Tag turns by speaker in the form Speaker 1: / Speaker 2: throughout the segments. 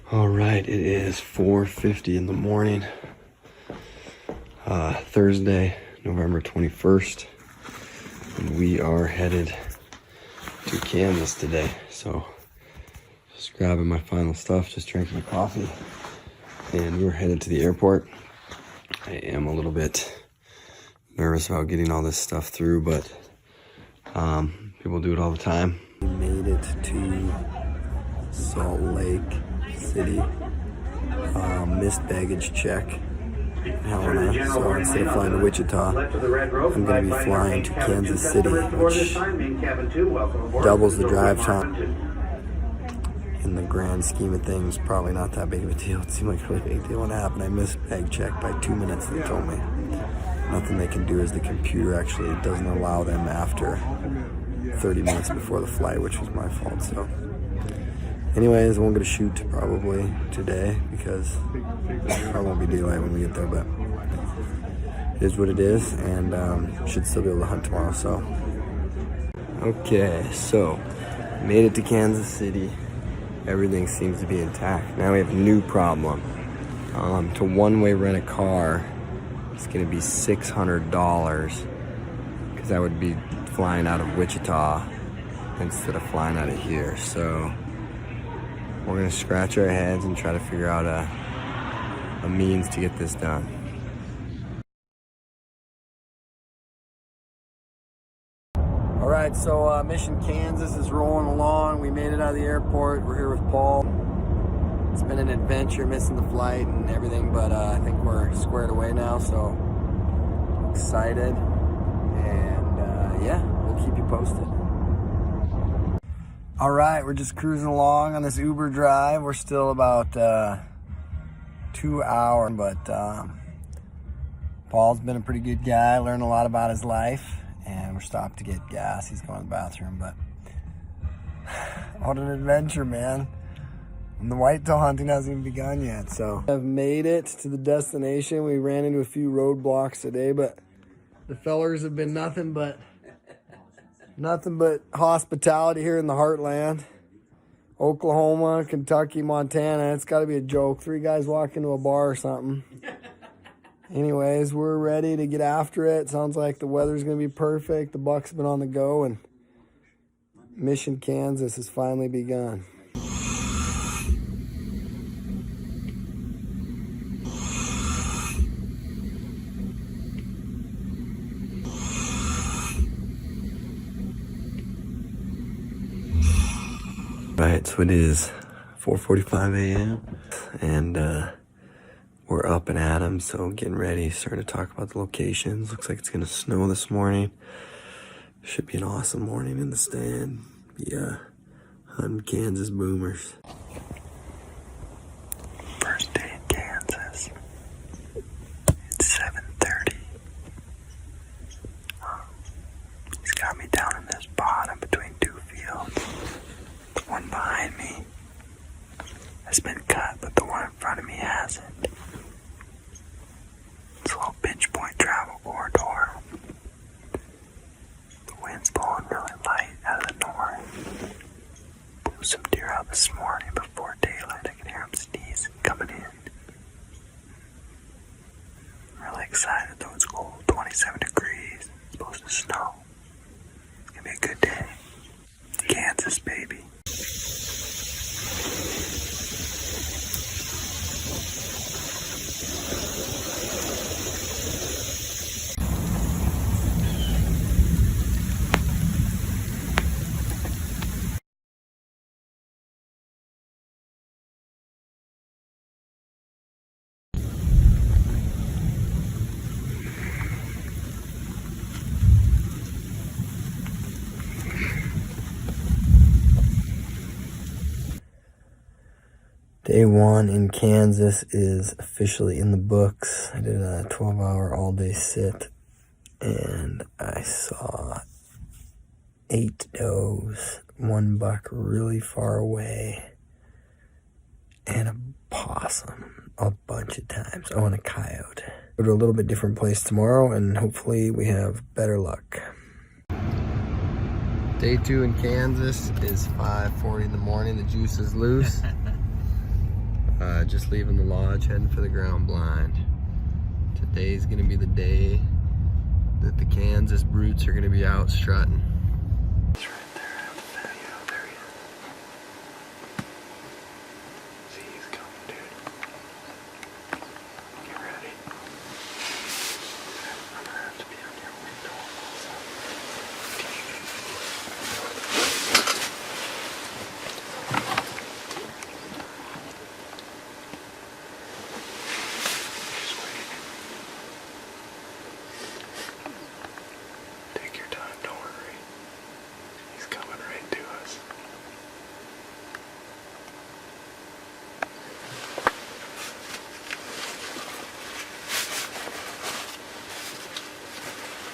Speaker 1: All right, it is 4:50 in the morning, Thursday, November 21st, and we are headed to Kansas today. So just grabbing my final stuff, just drinking coffee, and we're headed to the airport. I am a little bit nervous about getting all this stuff through, but people do it all the time. We made it to Salt Lake City. Missed baggage check. Helena. So instead of flying to Wichita, I'm going to be flying to Kansas City, which doubles the drive time. In the grand scheme of things, probably not that big of a deal. It seemed like a really big deal when it happened. I missed bag check by 2 minutes, they told me. Nothing they can do is the computer actually doesn't allow them after 30 minutes before the flight, which was my fault. So anyways, I won't get a shoot probably today because I won't be daylight when we get there, but it is what it is, and should still be able to hunt tomorrow. So okay, so made it to Kansas City. Everything seems to be intact. Now we have a new problem. To one-way rent a car, it's gonna be $600 because I would be flying out of Wichita instead of flying out of here. So we're gonna scratch our heads and try to figure out a means to get this done. All right, so Mission Kansas is rolling along. We made it out of the airport. We're here with Paul. It's been an adventure, missing the flight and everything, but I think we're squared away now, so excited. And yeah, we'll keep you posted. All right, we're just cruising along on this Uber drive. We're still about 2 hours, but Paul's been a pretty good guy, learned a lot about his life, and we're stopped to get gas. He's going to the bathroom, but what an adventure, man. And the whitetail hunting hasn't even begun yet, so. I've made it to the destination. We ran into a few roadblocks today, but the fellers have been nothing but hospitality here in the heartland. Oklahoma, Kentucky, Montana. It's got to be a joke. 3 guys walk into a bar or something. Anyways, we're ready to get after it. Sounds like the weather's going to be perfect. The buck's been on the go, and Mission Kansas has finally begun. Right, so it is 4:45 a.m. and we're up and at 'em, so getting ready, starting to talk about the locations. Looks like it's gonna snow this morning. Should be an awesome morning in the stand. Yeah, hunting Kansas boomers. First day in Kansas. It's 7:30. He's got me down in this bottom between 2 fields. The one behind me has been cut, but the one in front of me hasn't. It's a little pinch point travel corridor. The wind's blowing really light out of the north. Blew some deer out this morning before daylight. I can hear them sneezing coming in. I'm really excited though. It's cold, 27 degrees. It's supposed to snow. It's gonna be a good day. Kansas, baby. Day 1 in Kansas is officially in the books. I did a 12-hour all-day sit, and I saw 8 does, 1 buck really far away, and a possum a bunch of times. Oh, and a coyote. Go to a little bit different place tomorrow, and hopefully we have better luck. Day 2 in Kansas is 5:40 in the morning. The juice is loose. Just leaving the lodge, heading for the ground blind. Today's gonna be the day that the Kansas brutes are gonna be out strutting. It's right there out the patio. There he is. See, he's coming, dude. Get ready. I'm gonna have to be on your window also. Take your time, don't worry. He's coming right to us.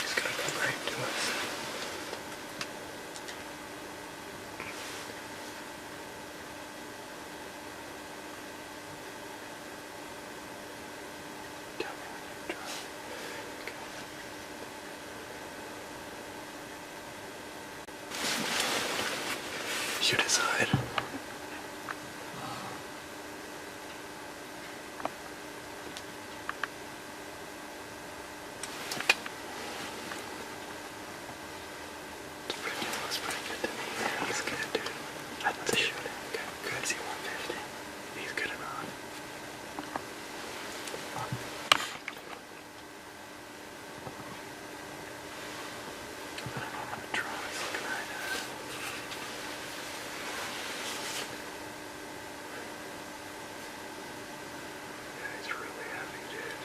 Speaker 1: He's gonna come right to us. Tell me when you drop. You decide. Looks pretty good to me. He's good, dude. I'd have to shoot him. Okay, good. See 150. He's good enough. I don't know what I'm gonna draw. He's looking right at it. Yeah, he's really heavy, dude.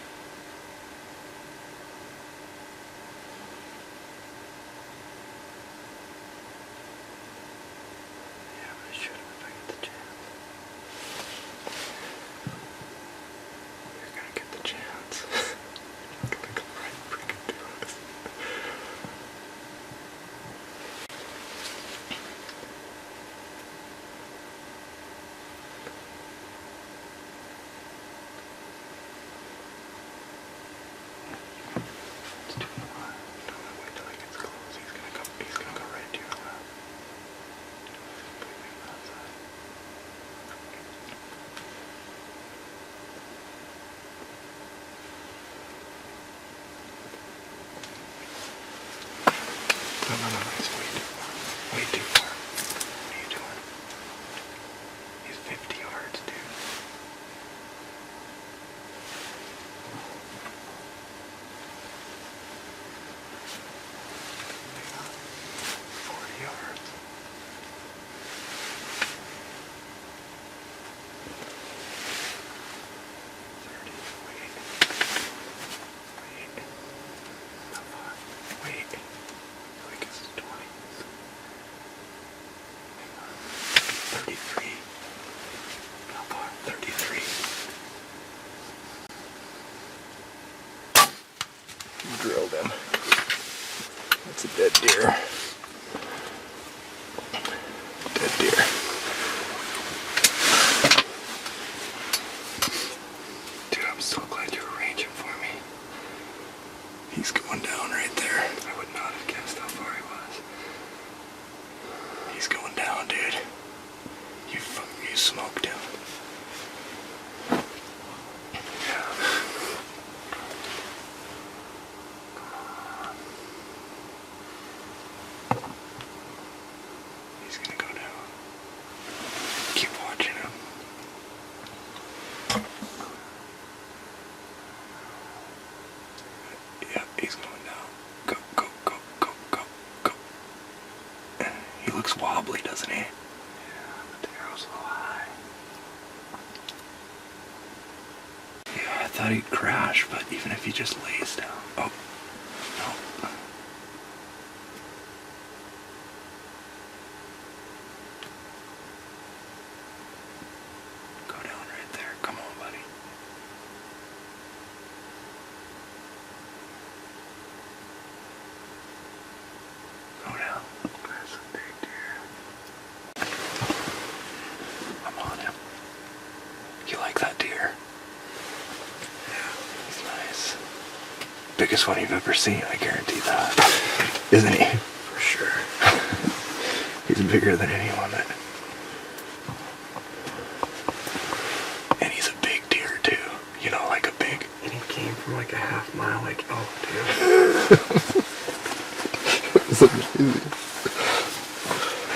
Speaker 1: Yeah, I'm gonna shoot him if I get the chance. You're gonna get the chance. He's gonna come right freaking to us. It's too far. No, wait till he gets close. He's gonna go right to your left. Completely outside. No, he's way too far. Way too far. What are you doing? He's 50 yards, dude. Hang on. 40 yards. 30. Wait. Not far. Wait. I think it's 20. Hang on. 33. Not far. 33. Drilled him. That's a dead deer. Dead deer. Dude, I'm so glad you arranged him for me. He's going down right there. I would not have guessed how far he was. He's going down, dude. You smoked him. Yeah. He's gonna go down. Keep watching him. Yeah, he's going down. Go, go, go, go, go, go. He looks wobbly, doesn't he? Yeah, but the arrow's a little high. Yeah, I thought he'd crash, but even if he just lays down. Oh, no. Go down right there. Come on, buddy. Go down. That's a big deer. I'm on him. You like that deer? Yeah, he's nice. Biggest one you've ever seen, I guarantee that. Isn't he? For sure. He's bigger than anyone that like a half mile, like, oh, dude.
Speaker 2: It's amazing.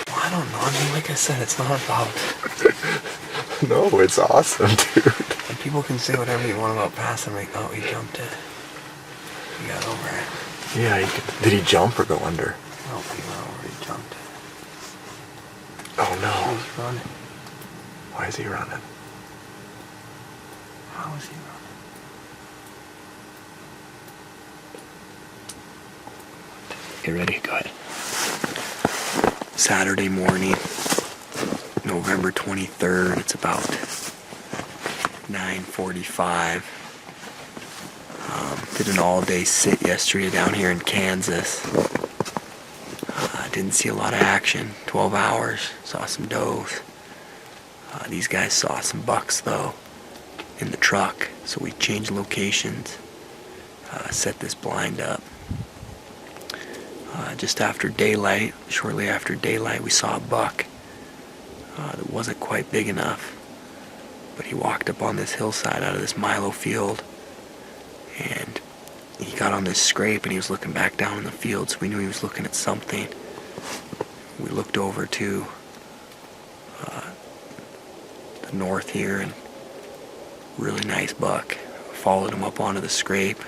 Speaker 1: Well, I don't know. I mean, like I said, it's not about...
Speaker 2: No, it's awesome, dude.
Speaker 1: And people can say whatever you want about passing, like, oh, he jumped it. He got over it.
Speaker 2: Yeah, did he jump or go under?
Speaker 1: No, he went over, he jumped it.
Speaker 2: Oh no.
Speaker 1: He's running.
Speaker 2: Why is he running?
Speaker 1: How is he running? Get ready, go ahead. Saturday morning, November 23rd, it's about 9:45. Did an all-day sit yesterday down here in Kansas. Didn't see a lot of action, 12 hours, saw some does. These guys saw some bucks though in the truck, so we changed locations, set this blind up. Just after daylight, shortly after daylight, we saw a buck that wasn't quite big enough, but he walked up on this hillside out of this milo field, and he got on this scrape and he was looking back down in the field, so we knew he was looking at something. We looked over to the north here, and really nice buck. Followed him up onto the scrape.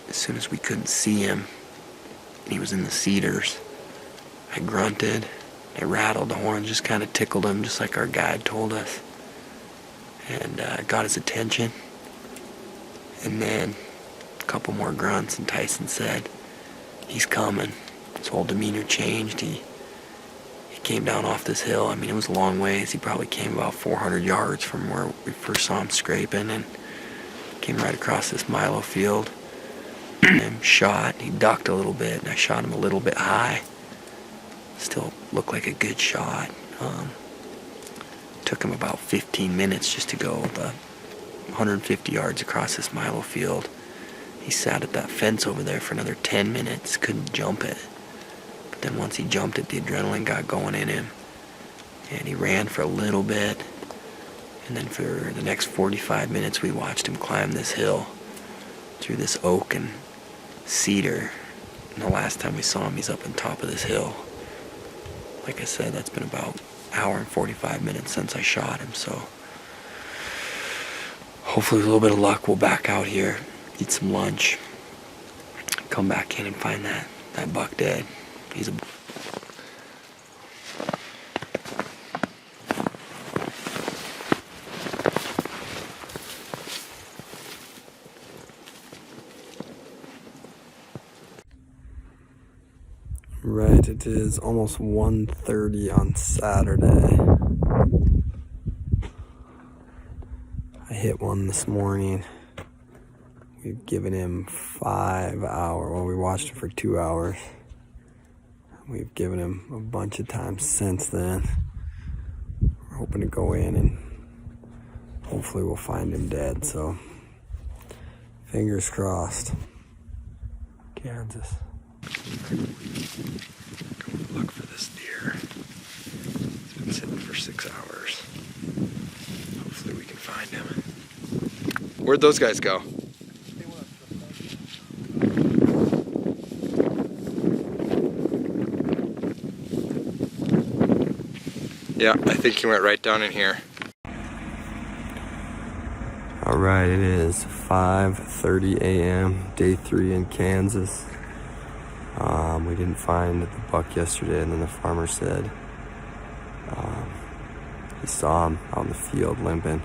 Speaker 1: As soon as we couldn't see him, he was in the cedars, I grunted, I rattled the horn, just kind of tickled him, just like our guide told us, and got his attention. And then a couple more grunts, and Tyson said, he's coming. His whole demeanor changed. He came down off this hill. I mean, it was a long ways. He probably came about 400 yards from where we first saw him scraping, and came right across this milo field. And shot. He ducked a little bit, and I shot him a little bit high. Still looked like a good shot. Took him about 15 minutes just to go the 150 yards across this milo field. He sat at that fence over there for another 10 minutes, couldn't jump it. But then once he jumped it, the adrenaline got going in him. And he ran for a little bit. And then for the next 45 minutes, we watched him climb this hill through this oak and cedar. And the last time we saw him, he's up on top of this hill. Like I said, that's been about an hour and 45 minutes since I shot him, so hopefully with a little bit of luck, we'll back out here, eat some lunch, come back in and find that buck dead. He's a... Right, it is almost 1:30 on Saturday. I hit one this morning. We've given him 5 hours. Well, we watched him for 2 hours. We've given him a bunch of times since then. We're hoping to go in and hopefully we'll find him dead, so fingers crossed. Kansas. Go look for this deer. It's been sitting for 6 hours. Hopefully we can find him. Where'd those guys go? Yeah, I think he went right down in here. Alright, it is 5:30 a.m., day 3 in Kansas. We didn't find the buck yesterday, and then the farmer said he saw him out in the field limping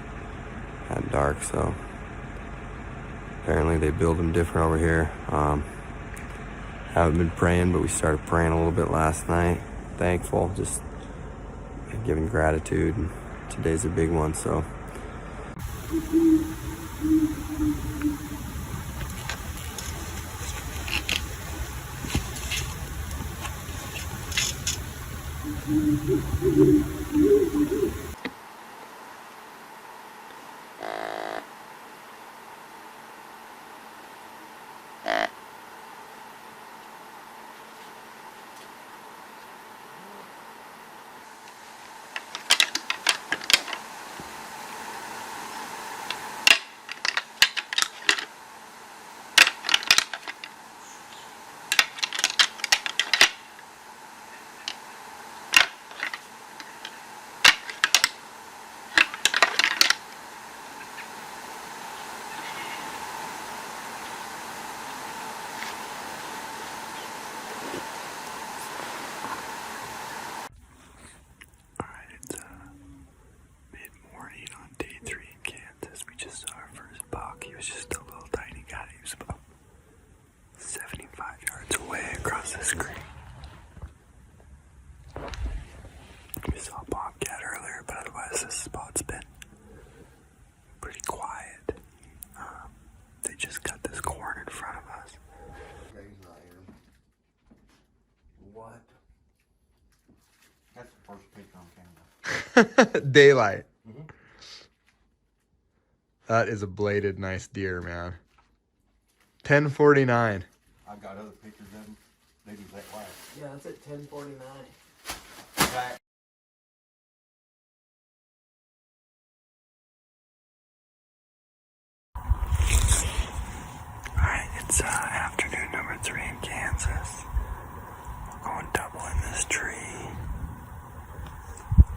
Speaker 1: at dark, so apparently they build them different over here. Haven't been praying, but we started praying a little bit last night. Thankful, just giving gratitude, and today's a big one, so.
Speaker 2: was this creek. We saw a bobcat earlier, but otherwise this spot's been pretty quiet. They just got this corn in front of us.
Speaker 1: What? That's the first picture on camera.
Speaker 3: Daylight. That is a bladed nice deer, man. 10:49.
Speaker 1: I've got other pictures of them. Maybe that last.
Speaker 4: Yeah, that's at 10:49.
Speaker 2: Alright, it's afternoon number 3 in Kansas. We're going double in this tree.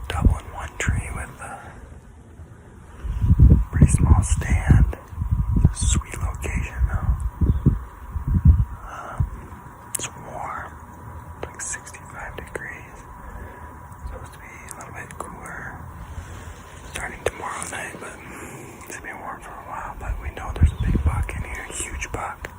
Speaker 2: Double in one tree with a pretty small stand. It's a sweet location though. It's warm. It's like 65 degrees. It's supposed to be a little bit cooler starting tomorrow night, but it's gonna be warm for a while. But we know there's a big buck in here, huge buck.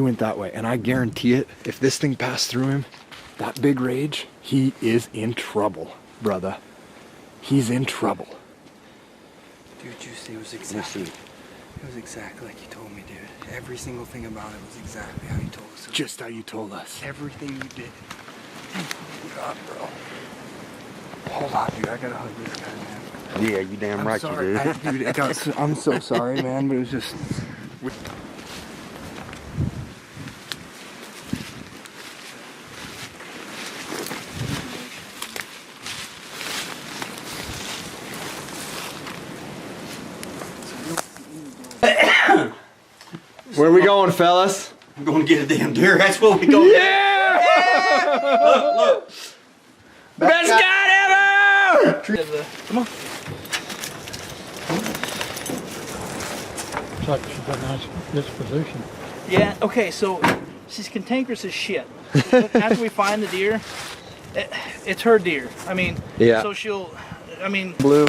Speaker 2: He went that way, and I guarantee it, if this thing passed through him, that big rage, he is in trouble, brother. He's in trouble.
Speaker 1: Dude, Juicy, it was exactly like you told me, dude. Every single thing about it was exactly how you told us.
Speaker 2: Just how you told us.
Speaker 1: Everything you did.
Speaker 2: God, bro. Hold on, dude. I gotta hug this guy, man.
Speaker 3: Yeah, you damn right
Speaker 2: sorry.
Speaker 3: you do.
Speaker 2: I'm so sorry, man, but it was just...
Speaker 3: Where are we going, fellas?
Speaker 1: I'm going to get a damn deer. That's what we going to do. Look.
Speaker 3: Best guy ever!
Speaker 4: Come on. Looks like she's got a nice disposition. Yeah, okay, so she's cantankerous as shit. After we find the deer, it's her deer. I mean,
Speaker 3: Yeah.
Speaker 4: so she'll, I mean...
Speaker 3: Blue.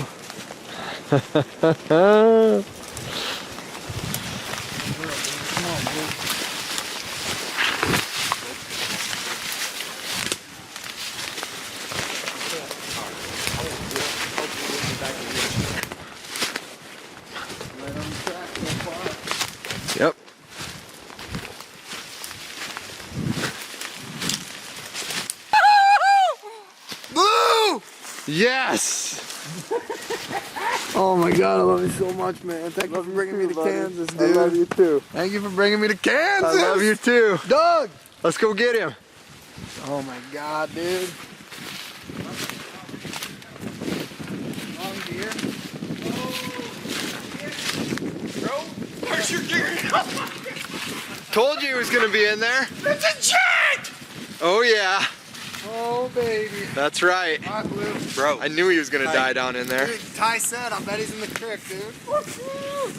Speaker 3: Yep. Blue! Yes!
Speaker 2: Oh my God, I love you so much, man. Thank you for bringing me to Kansas, dude.
Speaker 3: I love you too.
Speaker 2: Thank you for bringing me to Kansas.
Speaker 3: I love you too.
Speaker 2: Doug!
Speaker 3: Let's go get him.
Speaker 2: Oh my God, dude. Long deer.
Speaker 3: Where's your deer? Told you he was gonna be in there.
Speaker 2: It's a jet!
Speaker 3: Oh yeah.
Speaker 2: Oh baby.
Speaker 3: That's right.
Speaker 2: Alright, Blue.
Speaker 3: Bro, I knew he was gonna die down in there.
Speaker 2: Dude, Ty said, I bet he's in the creek, dude.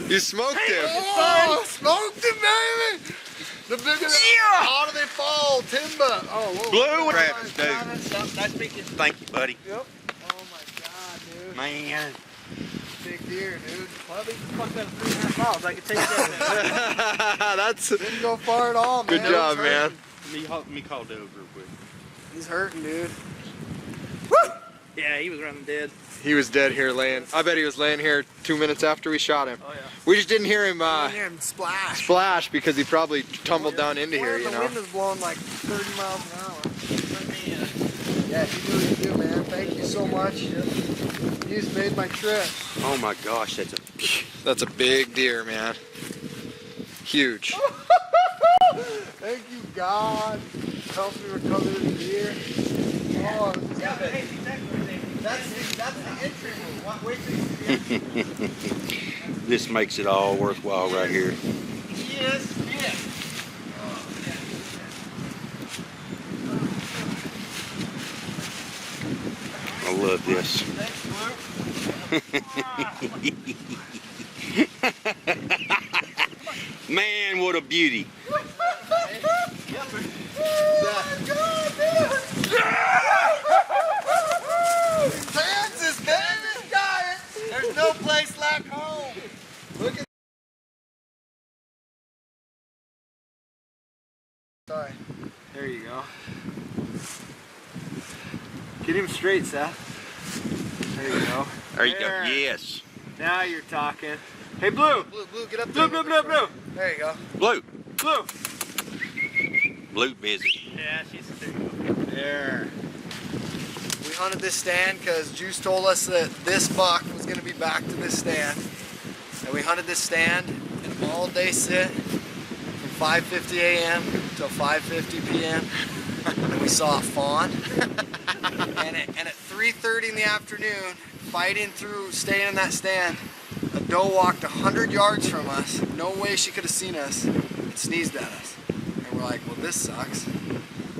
Speaker 3: You smoked him.
Speaker 2: Oh, smoked him, baby! The bigger how do they fall? Timber. Oh, whoa.
Speaker 5: Blue
Speaker 2: Nice,
Speaker 5: Travis, dude.
Speaker 4: Nice meeting.
Speaker 5: Thank you, buddy.
Speaker 2: Yep. Oh my God, dude.
Speaker 5: Man.
Speaker 2: Big deer, dude.
Speaker 4: Well, we fucked that 300 miles. I can take that.
Speaker 3: That's
Speaker 2: Didn't go far at all, man.
Speaker 3: good job, man.
Speaker 5: Let me call Doug real quick.
Speaker 2: He's hurting, dude.
Speaker 4: Yeah, he was running dead.
Speaker 3: He was dead here laying. I bet he was laying here 2 minutes after we shot him.
Speaker 4: Oh, yeah.
Speaker 3: We just didn't hear him
Speaker 2: I hear him splash.
Speaker 3: splash because he probably tumbled down into here, you
Speaker 2: The
Speaker 3: know.
Speaker 2: wind is blowing like 30 miles an hour. Yeah, you do what you do, man. Thank you so much. You just made my trip.
Speaker 5: Oh my gosh,
Speaker 3: That's a big deer, man. Huge.
Speaker 2: Thank you, God. Helps me recover the deer. Oh, yeah, but hey, that's the entry move. Wait till you see the entry.
Speaker 5: this makes it all worthwhile right here.
Speaker 2: Yes, yes.
Speaker 5: I love this. Man, what a beauty.
Speaker 2: Kansas, baby! There's no place like home. Look at. Sorry. There you go. Get him straight, Seth. There you go.
Speaker 5: There you go. Yes.
Speaker 2: Now you're talking. Hey, Blue! Blue, get up there. Blue. There you go.
Speaker 5: Blue.
Speaker 2: Blue!
Speaker 5: Blue busy.
Speaker 4: Yeah, she's there.
Speaker 2: There. We hunted this stand because Juice told us that this buck was going to be back to this stand. And we hunted this stand an all-day sit from 5:50 a.m. till 5:50 p.m. And we saw a fawn. and at 3:30 in the afternoon, fighting through, staying in that stand, a doe walked 100 yards from us. No way she could have seen us and sneezed at us. And we're like, well, this sucks.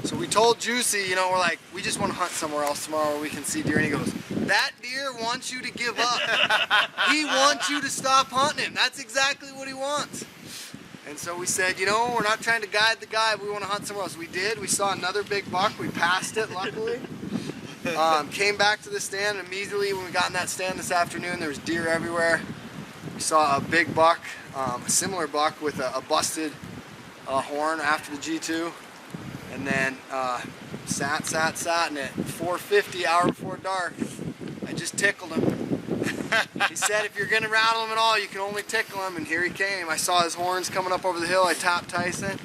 Speaker 2: So we told Juicy, you know, we're like, we just want to hunt somewhere else tomorrow where we can see deer. And he goes, that deer wants you to give up. He wants you to stop hunting him. That's exactly what he wants. And so we said, you know, we're not trying to guide the guy, but we want to hunt somewhere else. We did. We saw another big buck. We passed it, luckily. Came back to the stand, and immediately when we got in that stand this afternoon, there was deer everywhere. We saw a big buck, a similar buck with a busted horn after the G2, and then sat, and at 4:50, hour before dark, I just tickled him. He said if you're gonna rattle him at all, you can only tickle him, and here he came. I saw his horns coming up over the hill. I tapped Tyson,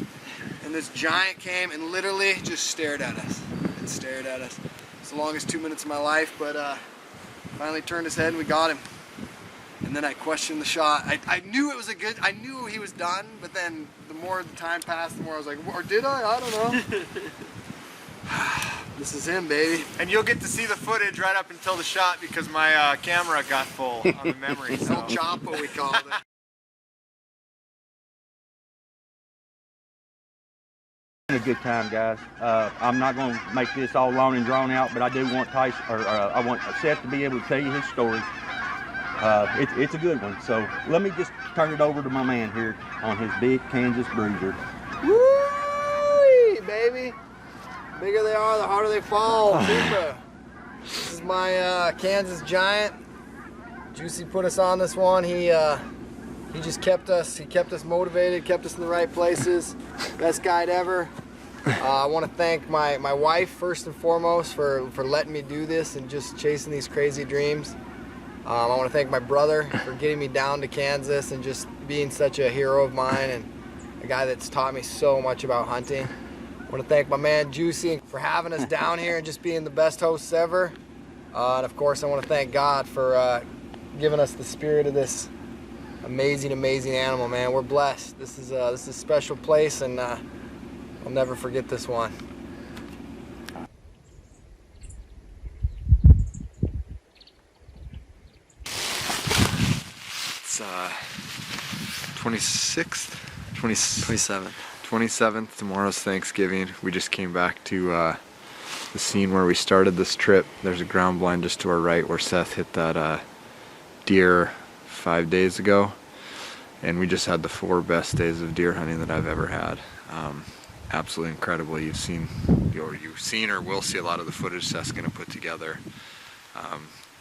Speaker 2: and this giant came and literally just stared at us. It stared at us. It's the longest 2 minutes of my life, but finally turned his head and we got him. And then I questioned the shot. I knew it was I knew he was done, but then the more the time passed, the more I was like, or did I? I don't know. This is him, baby.
Speaker 3: And you'll get to see the footage right up until the shot because my camera got full on the memory.
Speaker 2: El Chapo, we called it.
Speaker 6: A good time, guys. I'm not going to make this all long and drawn out, but I do want Tyson, I want Seth to be able to tell you his story. It's a good one. So let me just turn it over to my man here on his big Kansas bruiser.
Speaker 2: Woo, baby! The bigger they are, the harder they fall. Super. This is my Kansas Giant. Juicy put us on this one. He just kept us motivated, kept us in the right places. Best guide ever. I want to thank my wife first and foremost for letting me do this and just chasing these crazy dreams. I want to thank my brother for getting me down to Kansas and just being such a hero of mine and a guy that's taught me so much about hunting. I want to thank my man Juicy for having us down here and just being the best hosts ever. And of course I want to thank God for giving us the spirit of this amazing animal, man. We're blessed. This is a special place, and I'll never forget this one.
Speaker 3: It's 26th,
Speaker 2: 27th.
Speaker 3: 27th. Tomorrow's Thanksgiving. We just came back to the scene where we started this trip. There's a ground blind just to our right where Seth hit that deer 5 days ago, and we just had the 4 best days of deer hunting that I've ever had. Absolutely incredible. You've seen or will see a lot of the footage Seth's gonna put together.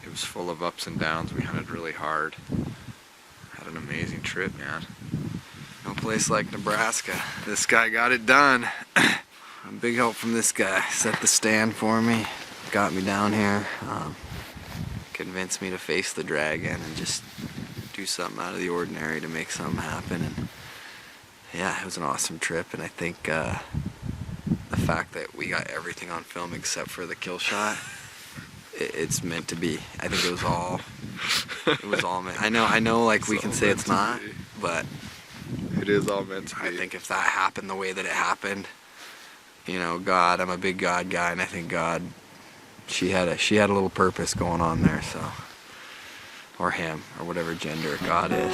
Speaker 3: It was full of ups and downs. We hunted really hard. Had an amazing trip, man.
Speaker 2: No place like Nebraska. This guy got it done. Big help from this guy. Set the stand for me, got me down here, convinced me to face the dragon and just do something out of the ordinary to make something happen. And yeah, it was an awesome trip, and I think the fact that we got everything on film except for the kill shot, it's meant to be. I think it was all meant. I know like we can say it's not, but
Speaker 3: it is all meant to be.
Speaker 2: I think if that happened the way that it happened, you know, God, I'm a big God guy, and I think God, she had a little purpose going on there, so, or him, or whatever gender God is.